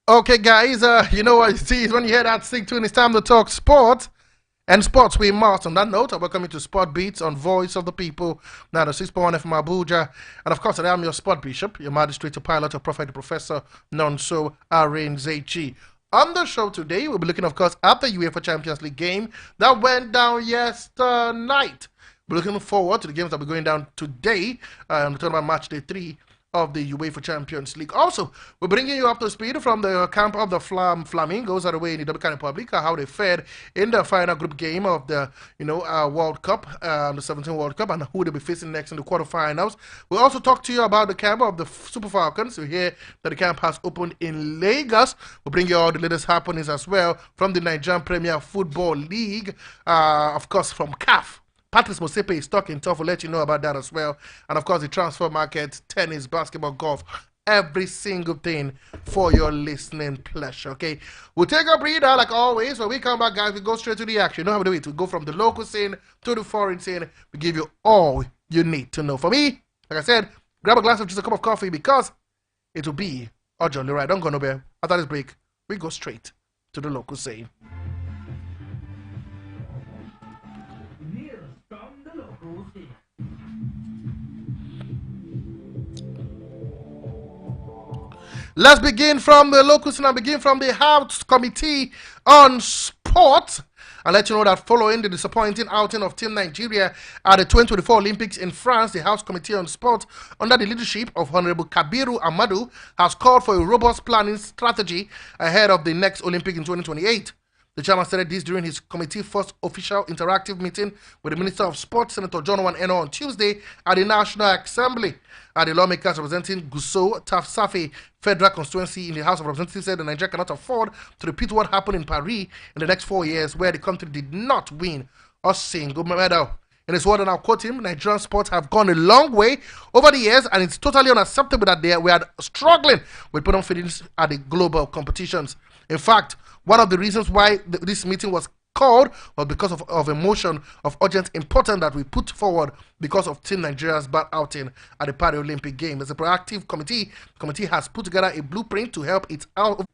Okay, guys, you know what you see is when you hear that sick tune, it's time to talk sports. And sports we must. On that note, I welcome you to Sport Beats on Voice of the People, now the 6.1 from Abuja. And of course, I am your sport bishop, your magistrate, pilot, your prophet, professor, non so Aaron Zechi. On the show today, we'll be looking, of course, at the UEFA Champions League game that went down yesterday night. We're looking forward to the games that will be going down today on the tournament match day 3 of the UEFA Champions League. Also, we're bringing you up to speed from the camp of the Flamingos out away in the Dominican Republic, how they fared in the final group game of the World Cup, the 17 World Cup, and who they'll be facing next in the quarterfinals. We'll also talk to you about the camp of the Super Falcons. We hear that the camp has opened in Lagos. We'll bring you all the latest happenings as well from the Nigerian Premier Football League, of course, from CAF. Patrice Mosepe is talking tough. We'll let you know about that as well. And of course, the transfer market, tennis, basketball, golf, every single thing for your listening pleasure. Okay, we'll take a breather like always. When we come back, guys, we go straight to the action. You know how we do it. We go from the local scene to the foreign scene. We give you all you need to know. For me, like I said, grab a glass of just a cup of coffee because it will be a jolly ride. Don't go nowhere. After this break, we go straight to the local scene. Let's begin from the locus and begin from the House Committee on Sport. I'll let you know that following the disappointing outing of Team Nigeria at the 2024 Olympics in France, the House Committee on Sport, under the leadership of Honorable Kabiru Amadu, has called for a robust planning strategy ahead of the next Olympic in 2028. The chairman said this during his committee's first official interactive meeting with the Minister of Sport, Senator John Eno, on Tuesday at the National Assembly. The lawmakers representing Gusau Tafsafe Federal Constituency in the House of Representatives said that Nigeria cannot afford to repeat what happened in Paris in the next 4 years, where the country did not win a single medal. In his word, and I'll quote him, Nigerian sports have gone a long way over the years, and it's totally unacceptable that we are struggling with putting feelings at the global competitions. In fact, one of the reasons why this meeting was called was because of a motion of urgent importance that we put forward because of Team Nigeria's bad outing at the Paris Olympic Games. As a proactive committee, the committee has put together a blueprint to help its out.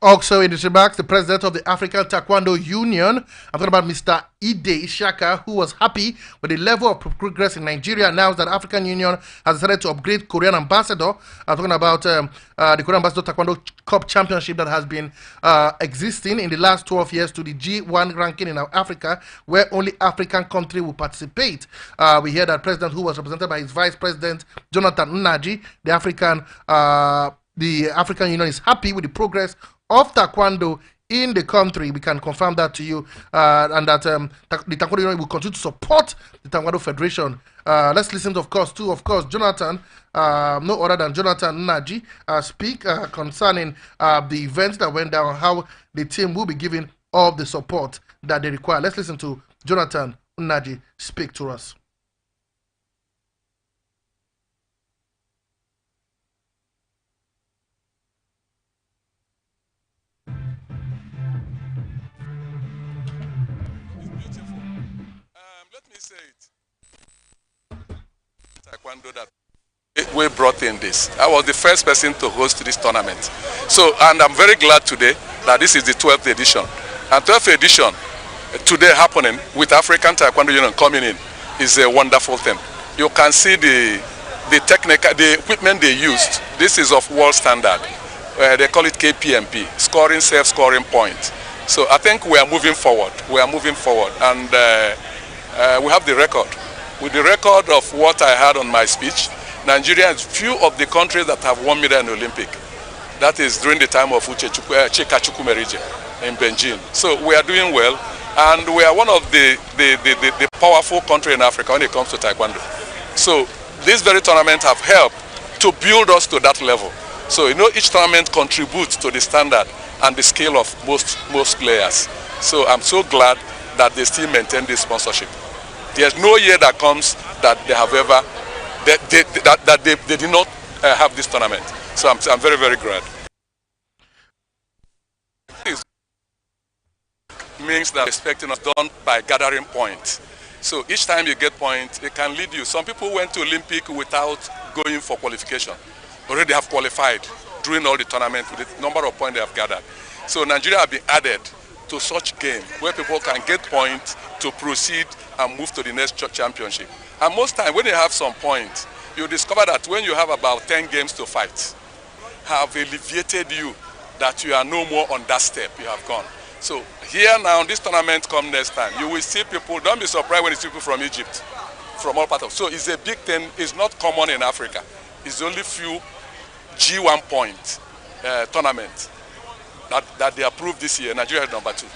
Also in his remarks, the president of the African Taekwondo Union, I'm talking about Mr. Ide Ishaka, who was happy with the level of progress in Nigeria, announced that the African Union has decided to upgrade Korean ambassador. I'm talking about the Korean Ambassador Taekwondo Cup Championship that has been existing in the last 12 years to the G1 ranking in Africa, where only African country will participate. We hear that president, who was represented by his vice president, Jonathan Nnaji, the African Union is happy with the progress of Taekwondo in the country. We can confirm that to you, and that the Taekwondo Union will continue to support the Taekwondo Federation. Let's listen to, of course, Jonathan, no other than Jonathan Nnaji, speak concerning the events that went down, how the team will be giving all the support that they require. Let's listen to Jonathan Nnaji speak to us. Let me say it. Taekwondo that we brought in this. I was the first person to host this tournament. So, and I'm very glad today that this is the 12th edition. And 12th edition today happening with African Taekwondo Union coming in is a wonderful thing. You can see the equipment they used. This is of world standard. They call it KPMP, scoring, self-scoring point. So I think we are moving forward. We are moving forward, and we have the record. With the record of what I had on my speech, Nigeria is few of the countries that have won medal in the Olympic. That is during the time of Chika Chukwumerije in Beijing. So we are doing well, and we are one of the powerful countries in Africa when it comes to Taekwondo. So this very tournament have helped to build us to that level. So each tournament contributes to the standard and the scale of most players. So I'm so glad that they still maintain this sponsorship. There's no year that comes that they have ever they did not have this tournament. So I'm very, very glad. It means that expecting us done by gathering points. So each time you get points, it can lead you. Some people went to Olympic without going for qualification. Already have qualified during all the tournament with the number of points they have gathered. So Nigeria have been added to such game where people can get points to proceed and move to the next championship. And most times when you have some points, you discover that when you have about 10 games to fight, have alleviated you that you are no more on that step you have gone. So here now, this tournament come next time, you will see people, don't be surprised when you see people from Egypt, from all parts of, so it's a big thing, it's not common in Africa. It's only few G1 point tournament that they approved this year. Nigeria is number 2.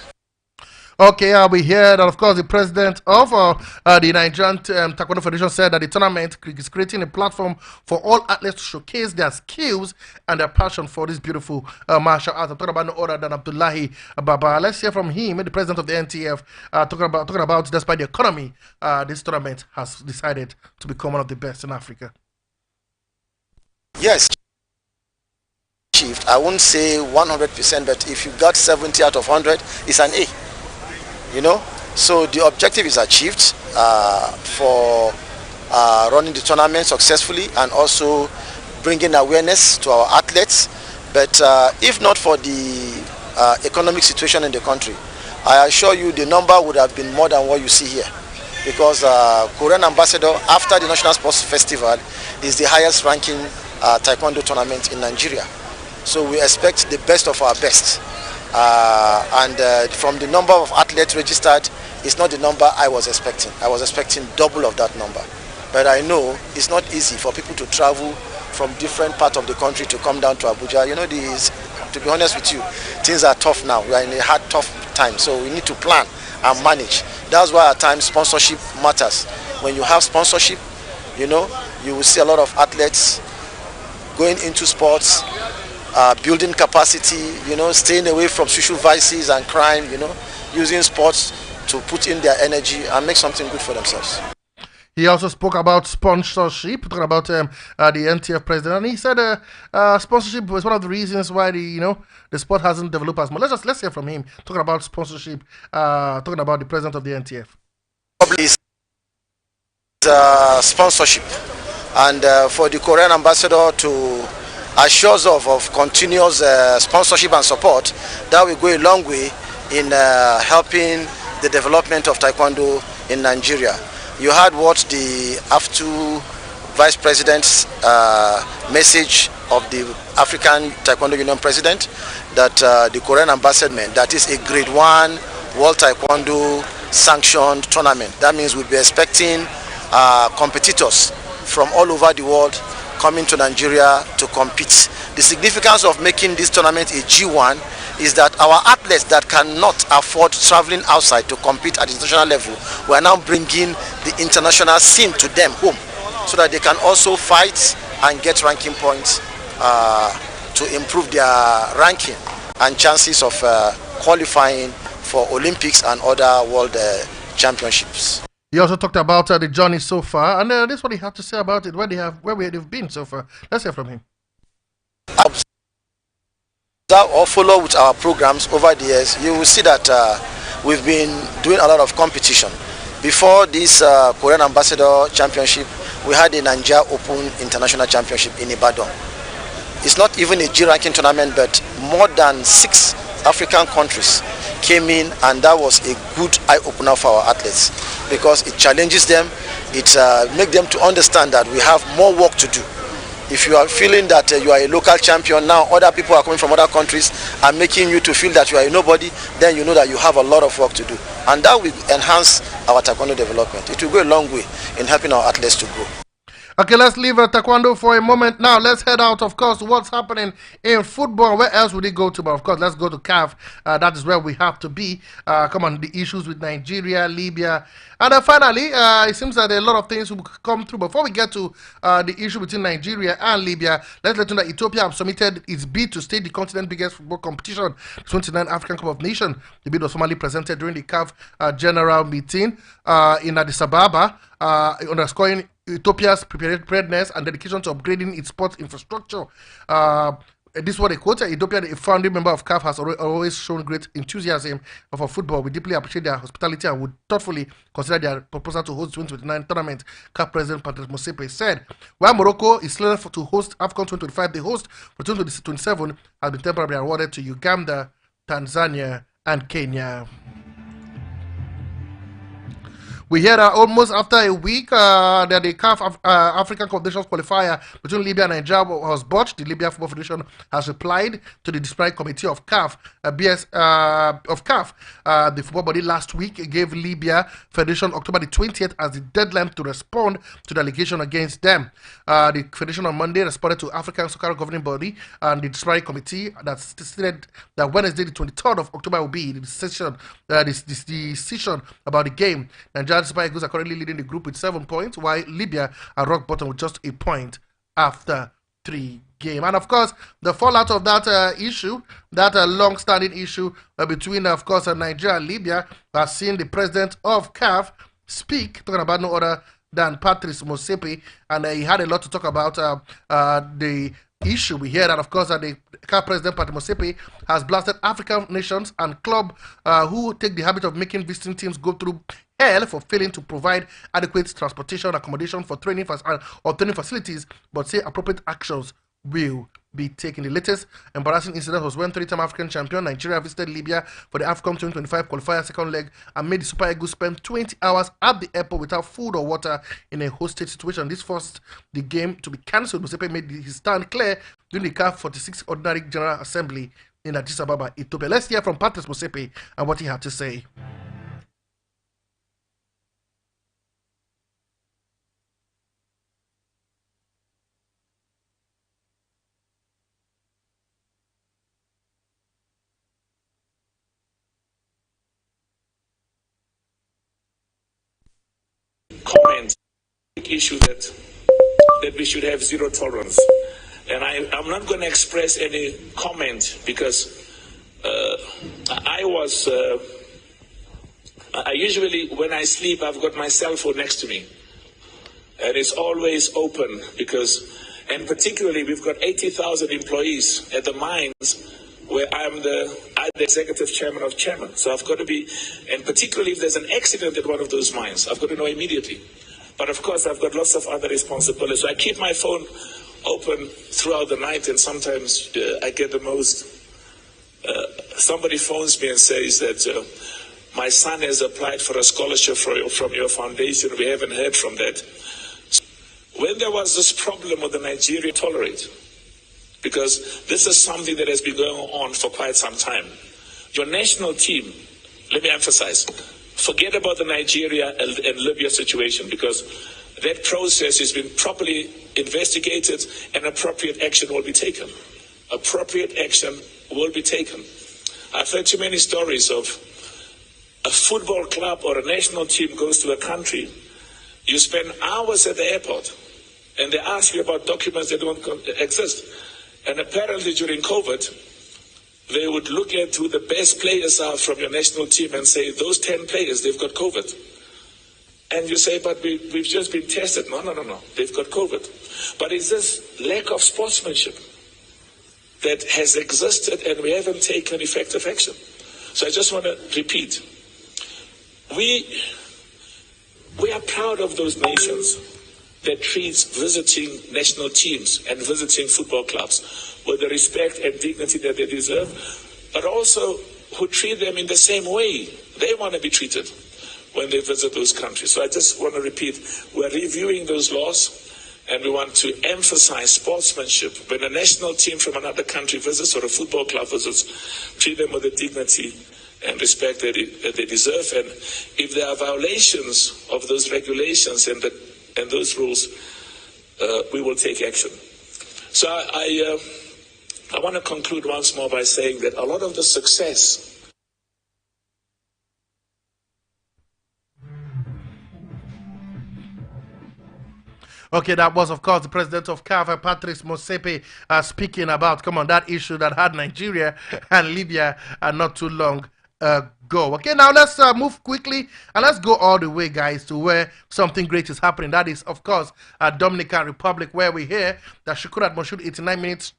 Okay, we hear that, of course, the president of the Nigerian Taekwondo Federation said that the tournament is creating a platform for all athletes to showcase their skills and their passion for this beautiful martial art. I'm talking about no other than Abdullahi Baba. Let's hear from him, the president of the NTF, talking about despite the economy, this tournament has decided to become one of the best in Africa. Yes, I won't say 100%, but if you got 70 out of 100, it's an A. So the objective is achieved for running the tournament successfully and also bringing awareness to our athletes. But if not for the economic situation in the country, I assure you the number would have been more than what you see here, because Korean Ambassador, after the National Sports Festival, is the highest ranking Taekwondo tournament in Nigeria. So we expect the best of our best. And from the number of athletes registered, it's not the number I was expecting. I was expecting double of that number. But I know it's not easy for people to travel from different parts of the country to come down to Abuja. To be honest with you, things are tough now. We are in a hard, tough time. So we need to plan and manage. That's why at times sponsorship matters. When you have sponsorship, you will see a lot of athletes going into sports, building capacity, staying away from social vices and crime, using sports to put in their energy and make something good for themselves. He also spoke about sponsorship, talking about the NTF president, and he said sponsorship was one of the reasons why the sport hasn't developed as much. Let's hear from him talking about sponsorship, talking about the president of the NTF. Sponsorship, and for the Korean ambassador to assures of continuous sponsorship and support, that will go a long way in helping the development of taekwondo in Nigeria. You heard what the AFTU Vice President's message of the African Taekwondo Union President, that the Korean ambassador, that is a grade 1 World Taekwondo sanctioned tournament. That means we'll be expecting competitors from all over the world coming to Nigeria to compete. The significance of making this tournament a G1 is that our athletes that cannot afford traveling outside to compete at the international level, we are now bringing the international scene to them home, so that they can also fight and get ranking points to improve their ranking and chances of qualifying for Olympics and other world championships. He also talked about the journey so far, and this is what he had to say about it, where they've been so far. Let's hear from him. Or follow with our programs over the years, you will see that we've been doing a lot of competition. Before this Korean Ambassador Championship, we had the Nigeria Open International Championship in Ibadan. It's not even a G ranking tournament, but more than 6 African countries came in, and that was a good eye-opener for our athletes, because it challenges them, it makes them to understand that we have more work to do. If you are feeling that you are a local champion, now other people are coming from other countries and making you to feel that you are a nobody, then you know that you have a lot of work to do. And that will enhance our taekwondo development. It will go a long way in helping our athletes to grow. Okay, let's leave taekwondo for a moment. Now, let's head out, of course, to what's happening in football. Where else would it go to? But, of course, let's go to CAF. That is where we have to be. Come on, the issues with Nigeria, Libya. And finally, it seems that a lot of things will come through. Before we get to the issue between Nigeria and Libya, let's let you know that Ethiopia have submitted its bid to stay the continent's biggest football competition, the 29 African Cup of Nations. The bid was formally presented during the CAF General Meeting in Addis Ababa, underscoring Ethiopia's preparedness and dedication to upgrading its sports infrastructure. This is what they quote. Ethiopia, a founding member of CAF, has always shown great enthusiasm for football. We deeply appreciate their hospitality and would thoughtfully consider their proposal to host the 2029 tournament, CAF President Patrice Motsepe said. While Morocco is slated to host AFCON 2025, the host for 2027 has been temporarily awarded to Uganda, Tanzania, and Kenya. We hear that almost after a week that the CAF African Cup of Nations qualifier between Libya and Nigeria was botched. The Libya Football Federation has replied to the disciplinary committee of CAF. The football body last week gave Libya Federation October the 20th as the deadline to respond to the allegation against them. The Federation on Monday responded to African Soccer Governing Body and the disciplinary committee that stated that Wednesday the 23rd of October will be the decision about the game. Nigeria Super Eagles are currently leading the group with 7 points, while Libya are rock bottom with just a point after 3 games. And of course, the fallout of that issue, that long-standing issue between, of course, Nigeria and Libya, has seen the president of CAF speak, talking about no other than Patrice Motsepe, and he had a lot to talk about the issue. We hear that, of course, that the CAF president Patrice Motsepe has blasted African nations and clubs who take the habit of making visiting teams go through hell for failing to provide adequate transportation, accommodation for training or training facilities, but say appropriate actions will be taken. The latest embarrassing incident was when 3-time African champion Nigeria visited Libya for the AFCON 2025 qualifier second leg and made the Super Eagles spend 20 hours at the airport without food or water in a hostage situation. This forced the game to be cancelled. Motsepe made his stand clear during the CAF 46 Ordinary General Assembly in Addis Ababa, Ethiopia. Let's hear from Patrice Motsepe and what he had to say. Comment issue that we should have zero tolerance, and I'm not going to express any comment because I usually when I sleep I've got my cell phone next to me and it's always open and particularly we've got 80,000 employees at the mines where I'm the executive chairman of chairman. So I've got to be, and particularly if there's an accident at one of those mines, I've got to know immediately. But of course, I've got lots of other responsibilities. So I keep my phone open throughout the night, and sometimes I get the most. Somebody phones me and says that my son has applied for a scholarship from your foundation. We haven't heard from that. When there was this problem with the Nigeria, tolerate, because this is something that has been going on for quite some time. Your national team, let me emphasize, forget about the Nigeria and Libya situation, because that process has been properly investigated and appropriate action will be taken. Appropriate action will be taken. I've heard too many stories of a football club or a national team goes to a country. You spend hours at the airport and they ask you about documents that don't exist. And apparently during COVID, they would look at who the best players are from your national team and say, those 10 players, they've got COVID. And you say, but we've just been tested. No, they've got COVID. But it's this lack of sportsmanship that has existed and we haven't taken effective action. So I just want to repeat. We are proud of those nations that treats visiting national teams and visiting football clubs with the respect and dignity that they deserve, but also who treat them in the same way they want to be treated when they visit those countries. So I just want to repeat, we're reviewing those laws and we want to emphasize sportsmanship. When a national team from another country visits or a football club visits, treat them with the dignity and respect that they deserve. And if there are violations of those regulations and those rules, we will take action. So I want to conclude once more by saying that a lot of the success Okay, that was, of course, the president of CAF, Patrice Motsepe, speaking about, that issue that had Nigeria and Libya not too long ago. Okay, now let's move quickly and let's go all the way, guys, to where something great is happening. That is, of course, Dominican Republic, where we hear that Shukurat Moshood 89-minute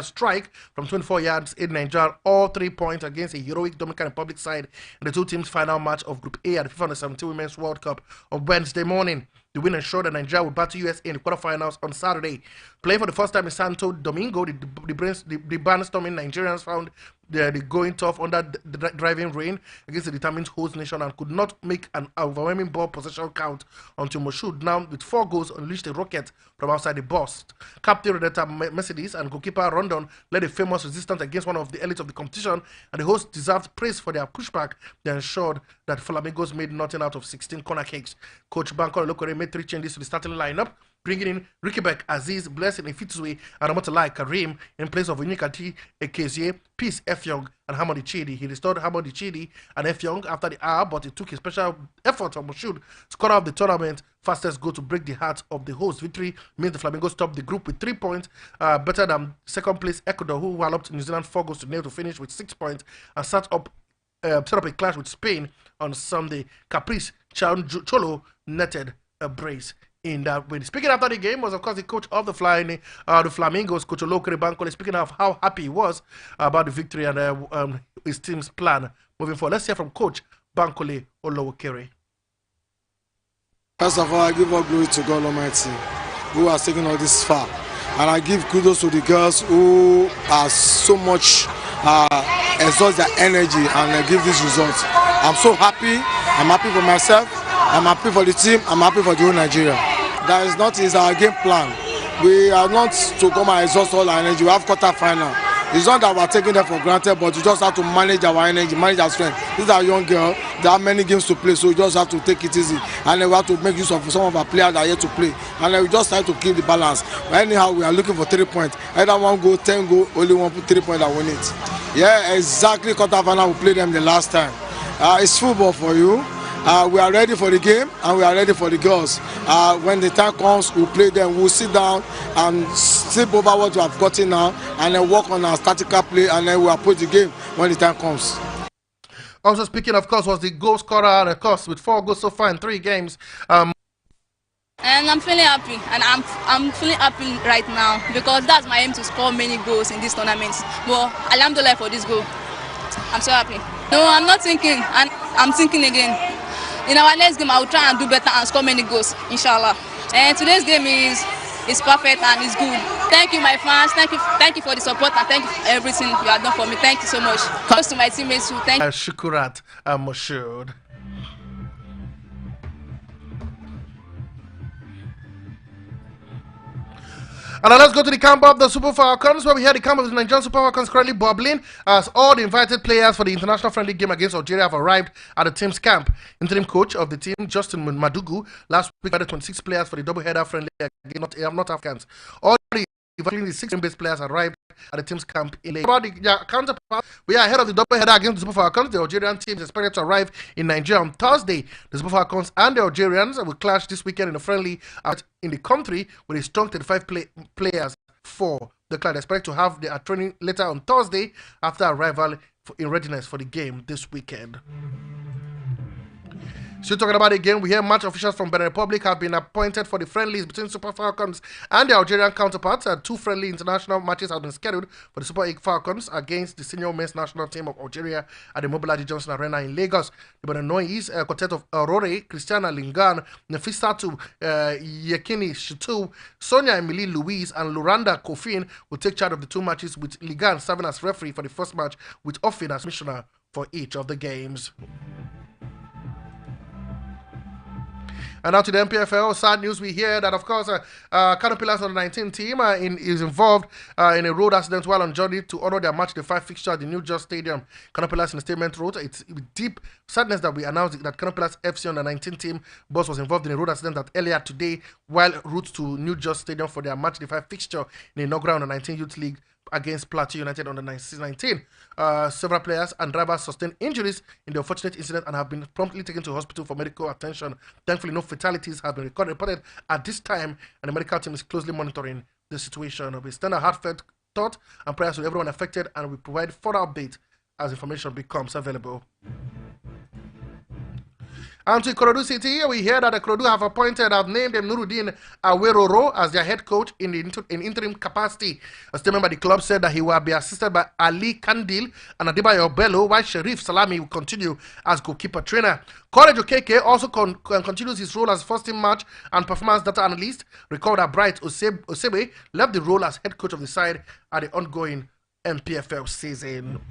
strike from 24 yards in Nigeria, all 3 points against a heroic Dominican Republic side in the two teams' final match of Group A at the FIFA Under-17 Women's World Cup on Wednesday morning. The win ensured that Nigeria would battle USA in the quarterfinals on Saturday. Playing for the first time in Santo Domingo, the barnstorming Nigerians found the going tough under the driving rain against the determined host nation and could not make an overwhelming ball possession count until Moshood, now with 4 goals, unleashed a rocket from outside the box. Captain Redetta Mercedes and goalkeeper Rondon led a famous resistance against one of the elites of the competition, and the hosts deserved praise for their pushback. They ensured that Flamingos made nothing out of 16 corner kicks. Coach Banko Lokore made 3 changes to the starting lineup, bringing in Rikebek, Aziz, Blessing, Ifitsui, and Ramotalai Karim in place of Unikati Ekezie, Peace Efyong, and Hamadi Chidi. He restored Hamadi Chidi and Efyong after the hour, but it took a special effort on Moshood to score out the tournament fastest goal to break the heart of the host. Victory means the Flamingos top the group with 3 points, better than second place Ecuador, who walloped New Zealand 4 goals to nil to finish with 6 points and set up a clash with Spain on Sunday. Caprice Cholo netted a brace in that win. Speaking after the game was, of course, the coach of the Flamingos, Coach Olokere Bankole, speaking of how happy he was about the victory and his team's plan moving forward. Let's hear from Coach Bankole Olokere. First of all, I give all glory to God Almighty, who has taken all this far. And I give kudos to the girls who are so much exhaust their energy and give this result. I'm so happy. I'm happy for myself. I'm happy for the team. I'm happy for the whole Nigeria. That is not our game plan. We are not to come and exhaust all our energy. We have quarter-final. It's not that we're taking them for granted, but we just have to manage our energy, manage our strength. These are young girls. There are many games to play, so we just have to take it easy. And then we have to make use of some of our players that are here to play. And then we just try to keep the balance. But anyhow, we are looking for 3 points. Either 1 goal, 10 goal, only 1 3 points that win it. Yeah, exactly. Quarter-final, we played them the last time. It's football for you. We are ready for the game and we are ready for the girls. When the time comes, we'll play them. We'll sit down and sleep over what we have gotten now and then work on our tactical play and then we'll approach the game when the time comes. Also speaking, of course, was the goal scorer, and of course, with 4 goals so far in 3 games. And I'm feeling happy, and I'm feeling happy right now because that's my aim, to score many goals in this tournament. But alhamdulillah for this goal, I'm so happy. No, I'm not thinking, and I'm thinking again. In our next game, I will try and do better and score many goals, inshallah. And today's game is perfect and it's good. Thank you, my fans. Thank you for the support and thank you for everything you have done for me. Thank you so much. Close to my teammates too. Thank you. Shukurat Moshood. And now let's go to the camp of the Super Falcons, where we hear the camp of the Nigerian Super Falcons currently bubbling as all the invited players for the international friendly game against Algeria have arrived at the team's camp. Interim coach of the team, Justin Madugu, last week had 26 players for the double-header friendly against not Afghans. All the including the 6 base players arrived at the team's camp in Lagos. About the counterpart, we are ahead of the double-header against the Super Falcons. The Algerian team is expected to arrive in Nigeria on Thursday. The Super Falcons and the Algerians will clash this weekend in a friendly in the country with a strong 35 players for the club. They expect to have their training later on Thursday after arrival in readiness for the game this weekend. Still talking about the game, we hear match officials from Benin Republic have been appointed for the friendlies between Super Falcons and the Algerian counterparts. 2 friendly international matches have been scheduled for the Super Falcons against the senior men's national team of Algeria at the Mobolaji Johnson Arena in Lagos. The Beninois quartet of Aurore, Christiana Lingan, Nefisatu Yekini Shitu, Sonia Emily Louise, and Luranda Kofin will take charge of the 2 matches, with Lingan serving as referee for the first match, with Offin as commissioner for each of the games. And now to the MPFL, sad news we hear that, of course, Caterpillars on the 19 team is involved in a road accident while on journey to honor their match, the 5 fixture at the New Just Stadium. Caterpillars in the statement wrote, it's with deep sadness that we announced that Caterpillars FC on the 19 team bus was involved in a road accident that earlier today while route to New Just Stadium for their match, the 5 fixture in the inaugural on the 19 Youth League against Plateau United on the 19. Several players and drivers sustained injuries in the unfortunate incident and have been promptly taken to hospital for medical attention. Thankfully, no fatalities have been reported at this time, and the medical team is closely monitoring the situation. We extend our heartfelt thought and prayers to everyone affected, and we provide further updates as information becomes available. And to Ikorodu City, we hear that the Ikorodu have named them Nuruddin Aweroro as their head coach in interim capacity. A statement by the club said that he will be assisted by Ali Kandil and Adebayo Bello, while Sharif Salami will continue as goalkeeper trainer. Courage Okeke also continues his role as first team match and performance data analyst. Recall that Bright Osebe left the role as head coach of the side at the ongoing MPFL season.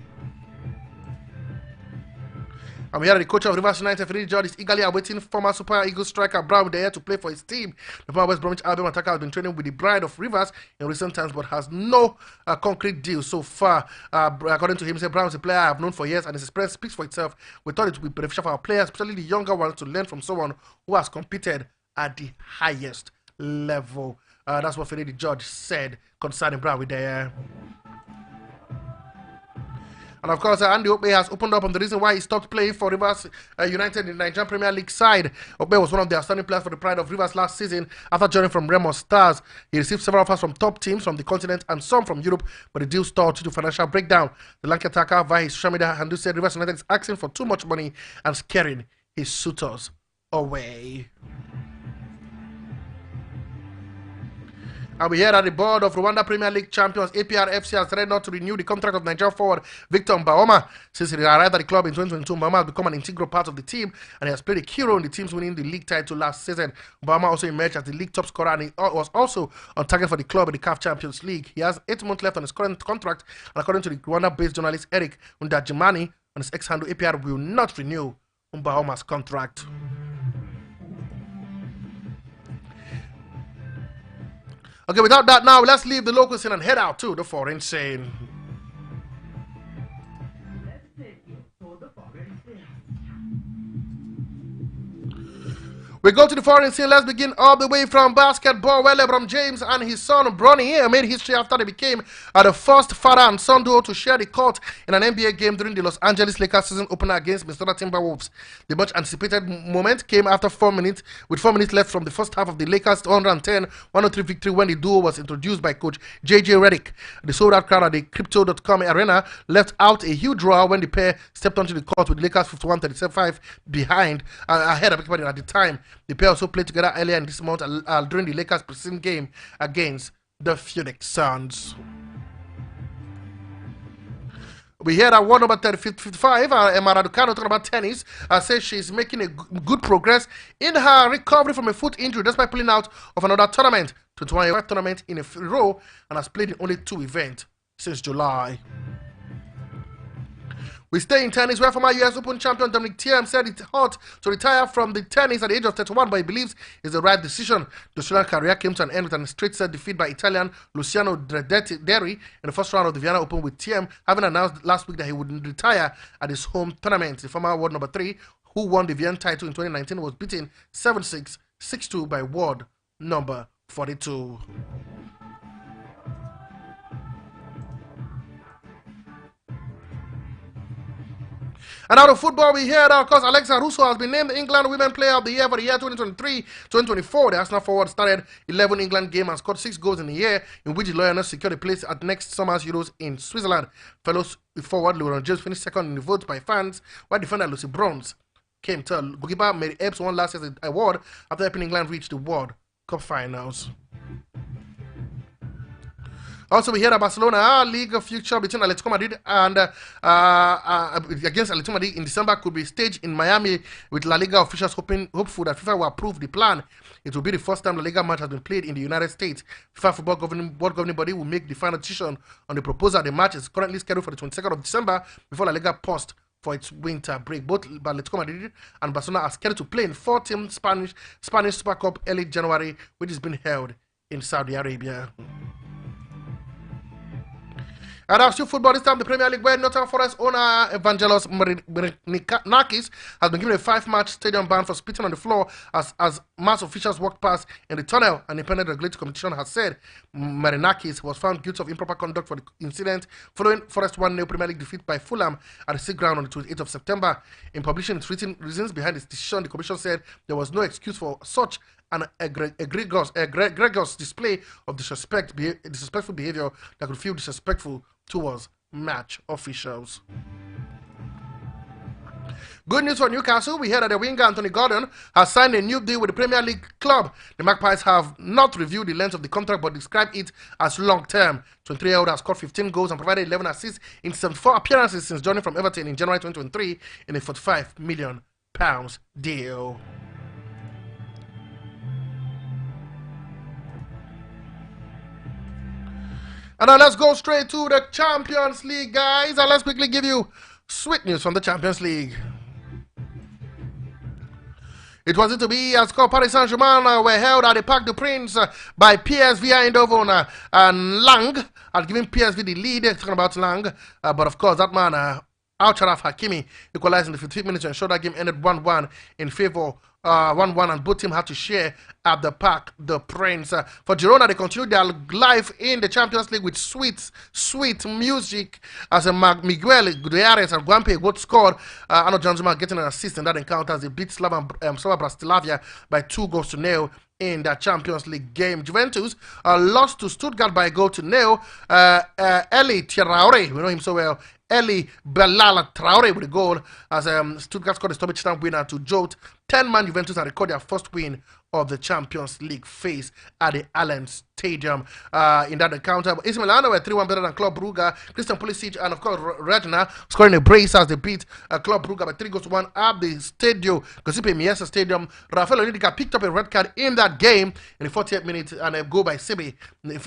And we hear the coach of Rivers United, Freddy George, is eagerly awaiting former Super Eagles striker Brown there to play for his team. The former West Bromwich Albion attacker has been training with the Bride of Rivers in recent times, but has no concrete deal so far. According to him, Brown is a player I have known for years, and his experience speaks for itself. We thought it would be beneficial for our players, especially the younger ones, to learn from someone who has competed at the highest level. That's what Freddy George said concerning Brown with there. And of course, Andy Okpe has opened up on the reason why he stopped playing for Rivers United in the Nigerian Premier League side. Okpe was one of the outstanding players for the Pride of Rivers last season. After joining from Remo Stars, he received several offers from top teams from the continent and some from Europe, but the deal stalled due to financial breakdown. The Lanka attacker via his social media handle said Rivers United is asking for too much money and scaring his suitors away. And we hear that the board of Rwanda Premier League champions APR FC has decided not to renew the contract of Nigeria forward Victor Mbaoma. Since he arrived at the club in 2022, Mbaoma has become an integral part of the team and he has played a key role in the team's winning the league title last season. Mbaoma also emerged as the league top scorer and he was also on target for the club in the CAF Champions League. He has 8 months left on his current contract, and according to the Rwanda-based journalist Eric Ndajimani on his ex-handle, APR will not renew Mbaoma's contract. Okay, without that now, let's leave the local scene and head out to the foreign scene. We go to the foreign scene. Let's begin all the way from basketball, where LeBron James and his son Bronny made history after they became the first father and son duo to share the court in an NBA game during the Los Angeles Lakers season opener against Minnesota Timberwolves. The much anticipated moment came after 4 minutes, with 4 minutes left from the first half of the Lakers' 110-103 victory when the duo was introduced by coach JJ Redick. The sold-out crowd at the Crypto.com arena left out a huge roar when the pair stepped onto the court with the Lakers 51-35 ahead at the time. The pair also played together earlier in this month during the Lakers' preseason game against the Phoenix Suns. We hear that one number 55, Emma Raducanu, talking about tennis, says she's making a good progress in her recovery from a foot injury despite pulling out of another tournament, 21 tournament in a row, and has played in only 2 events since July. We stay in tennis, where former US Open champion Dominic Thiem said it's hard to retire from the tennis at the age of 31, but he believes it's the right decision. The Australian career came to an end with a straight set defeat by Italian Luciano Deri in the first round of the Vienna Open, with Thiem having announced last week that he would retire at his home tournament. The former world number 3, who won the Vienna title in 2019, was beaten 7-6, 6-2 by world number 42. And out of football, we hear that, of course, Alexa Russo has been named the England Women Player of the Year for the year 2023-2024. The Arsenal forward started 11 England games and scored 6 goals in the year, in which the Lioness secured a place at next summer's Euros in Switzerland. Fellow forward Lauren James finished second in the votes by fans, while defender Lucy Bronze came third. Goalkeeper Mary Epps won last year's award after helping England reach the World Cup finals. Also, we hear that Barcelona league future between Atletico Madrid and against Atletico Madrid in December could be staged in Miami, with La Liga officials hopeful that FIFA will approve the plan. It will be the first time La Liga match has been played in the United States. FIFA football world governing body will make the final decision on the proposal. The match is currently scheduled for the 22nd of December before La Liga paused for its winter break. Both Atletico Madrid and Barcelona are scheduled to play in 4-team Spanish Super Cup early January, which is being held in Saudi Arabia. And our still football this time, the Premier League, where Nottingham Forest owner Evangelos Marinakis has been given a 5-match stadium ban for spitting on the floor as match officials walked past in the tunnel. An independent regulatory commission has said Marinakis was found guilty of improper conduct for the incident following Forest 1-0 Premier League defeat by Fulham at the Sea Ground on the 28th of September. In publishing its written reasons behind its decision, the commission said there was no excuse for such an egregious display of disrespectful behavior that could feel disrespectful towards match officials. Good news for Newcastle. We heard that the winger Anthony Gordon has signed a new deal with the Premier League club. The Magpies have not reviewed the length of the contract but described it as long-term. 23-year-old has scored 15 goals and provided 11 assists in 74 appearances since joining from Everton in January 2023 in a £45 million deal. And now let's go straight to the Champions League, guys. And let's quickly give you sweet news from the Champions League. It was to be as Paris Saint-Germain were held at the Parc des Princes by PSV Eindhoven, and Lang had given PSV the lead. Talking about Lang, but of course that man, Al-Sharaf Hakimi, equalized in the 15th minute to ensure that game ended 1-1 in favor 1-1, and both teams had to share at the Parc des Princes. For Girona, they continued their life in the Champions League with sweet music as Miguel Gutierrez and Guampe both scored. Arno Janzuma getting an assist in that encounter as they beat Slava Bratislava by 2-0 in the Champions League game. Juventus lost to Stuttgart by a 0-0. Eli Traore, we know him so well, Eli Belala Traore with a goal as Stuttgart scored a stoppage time winner to jolt 10-man Juventus and record their first win of the Champions League phase at the Allianz Stadium. In that encounter, AC Milan were 3-1 better than Club Brugge. Christian Pulisic and of course Regina scoring a brace as they beat Club Brugge by 3-1 at the Stadio Giuseppe Meazza Stadium. Rafael Onyedika picked up a red card in that game in the 40th minute, and a goal by Sibi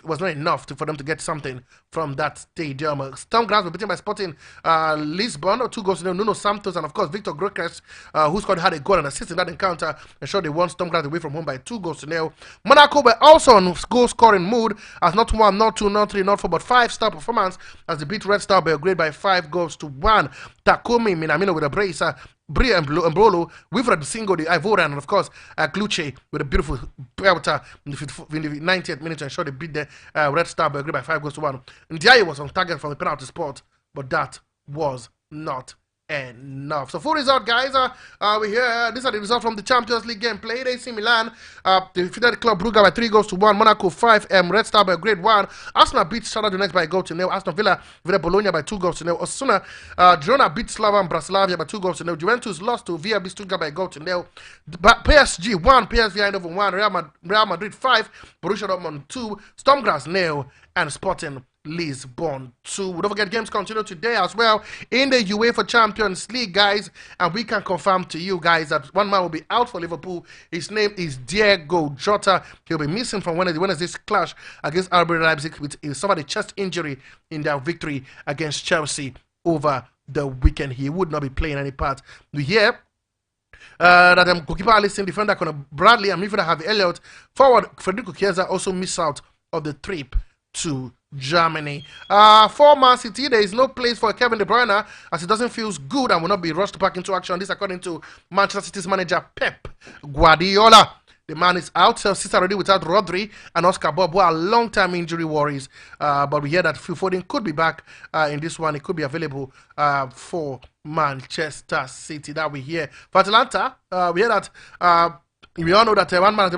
was not enough for them to get something from that stadium. Sturm Graz were beaten by Sporting Lisbon 2-0. Nuno Santos and of course Victor Gyökeres, who had a goal and assist in that encounter, ensured they won Sturm Graz away from home by 2-0. Monaco were also on goal-scoring mood as not 1, not 2, not 3, not 4, but 5-star performance as they beat Red Star Belgrade by 5-1. Takumi Minamino with a brace, Brie Mbolo, Wilfred Singo, the Ivorian, and of course Kluche with a beautiful belter in the 90th minute to ensure they beat the Red Star Belgrade by 5-1. Ndiaye was on target from the penalty spot, but that was not enough. So full result, guys. We hear these are the results from the Champions League game played. AC Milan defeated Club Brugge by 3-1. Monaco 5, Red Star Belgrade 1. Arsenal beat Shakhtar Donetsk by 0-0. Aston Villa defeated Bologna by 2-0. Osasuna Girona beat Slavan Bratislava by 2-0. Juventus lost to VfB Stuttgart by 0-0. PSG 1, PSV Eindhoven 1, Real Madrid 5, Borussia Dortmund 2, Sturm Graz 0, and Sporting Lisbon 2. Don't forget, games continue today as well in the UEFA Champions League, guys. And we can confirm to you guys that one man will be out for Liverpool. His name is Diego Jota. He'll be missing from Wednesday's clash against RB Leipzig. He suffered a chest injury in their victory against Chelsea over the weekend. He would not be playing any part. We hear that goalkeeper Alisson, defender Conor Bradley, and midfielder Harvey Elliott, forward Federico Chiesa also miss out of the trip to Germany. For Man City, there is no place for Kevin De Bruyne as he doesn't feel good and will not be rushed back into action. This according to Manchester City's manager Pep Guardiola. The man is out. Sits already without Rodri and Oscar Bob, who are long-term injury worries. But we hear that Phil Foden could be back in this one. It could be available for Manchester City. That we hear. For Atalanta, we hear that we all know that one man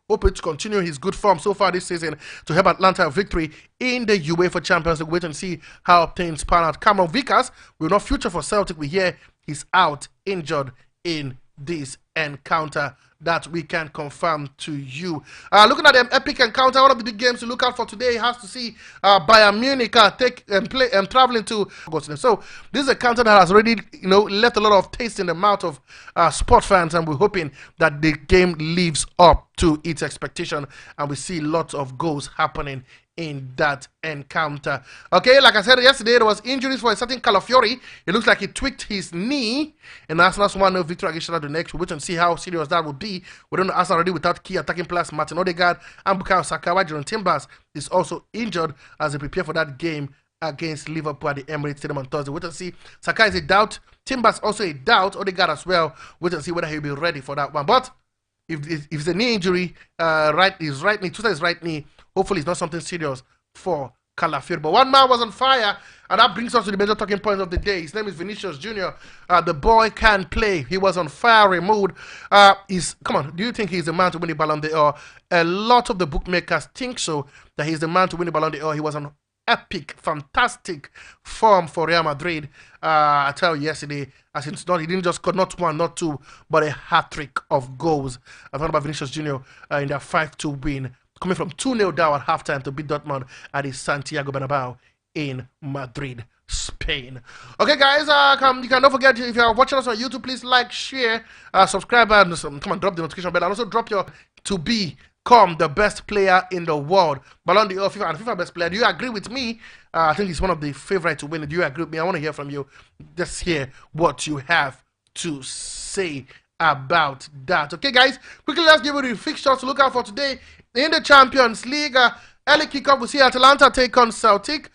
hoping to continue his good form so far this season to help Atlanta a victory in the UEFA Champions League. Wait and see how things pan out. Cameron Vickers will not future for Celtic. We hear he's out injured in this encounter that we can confirm to you. Looking at the epic encounter, one of the big games to look out for today has to see Bayern Munich traveling to. So this is a encounter that has already, left a lot of taste in the mouth of sport fans, and we're hoping that the game lives up to its expectation, and we see lots of goals happening in that encounter. Okay, like I said yesterday, there was injuries for a certain Calafiori. It looks like he tweaked his knee in Arsenal's 1-0 victory against Shakhtar Donetsk. We wait and see how serious that will be. We don't know Arsenal already without key attacking players Martin Odegaard and Bukayo Saka. While Jerome Timbers is also injured as they prepare for that game against Liverpool at the Emirates Stadium on Thursday. Wait and see. Saka is a doubt. Timbers also a doubt. Odegaard as well. Wait and see whether he'll be ready for that one. But if it's a knee injury, his right knee, hopefully it's not something serious for Calafiori. But one man was on fire, and that brings us to the major talking point of the day. His name is Vinicius Jr. The boy can play. He was on fiery mood. Come on, do you think he's the man to win the Ballon d'Or? A lot of the bookmakers think so, that he's the man to win the Ballon d'Or. He was on epic, fantastic form for Real Madrid. I tell you yesterday, as it's not, he didn't just score not one, not two, but a hat-trick of goals. I thought about Vinicius Jr. In their 5-2 win, coming from 2-0 down at halftime to beat Dortmund at the Santiago Bernabeu in Madrid, Spain. Okay, guys, you can don't forget, if you are watching us on YouTube, please like, share, subscribe, and come on, drop the notification bell, and also drop your to become the best player in the world. Ballon d'Or, FIFA, and FIFA best player. Do you agree with me? I think he's one of the favorites to win it. Do you agree with me? I want to hear from you. Just hear what you have to say about that. Okay, guys, quickly let's give you the fixtures to look out for today in the Champions League. Early kickoff, we see Atalanta take on Celtic.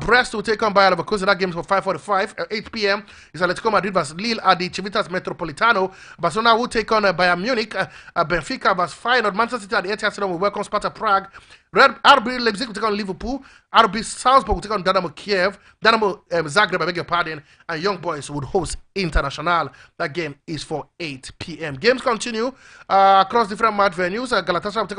Brest will take on Bayer Leverkusen. That game is for 5:45, 8 p.m. It's Atletico Madrid vs Lille at the Civitas Metropolitano. Barcelona will take on Bayern Munich. Benfica vs Feyenoord. Manchester City at the Etihad Stadium will welcome Sparta Prague. RB Leipzig will take on Liverpool. RB Salzburg will take on Dynamo Kiev. Dynamo Zagreb, I beg your pardon. And Young Boys would host International. That game is for 8 p.m. Games continue across different match venues. Galatasaray will take on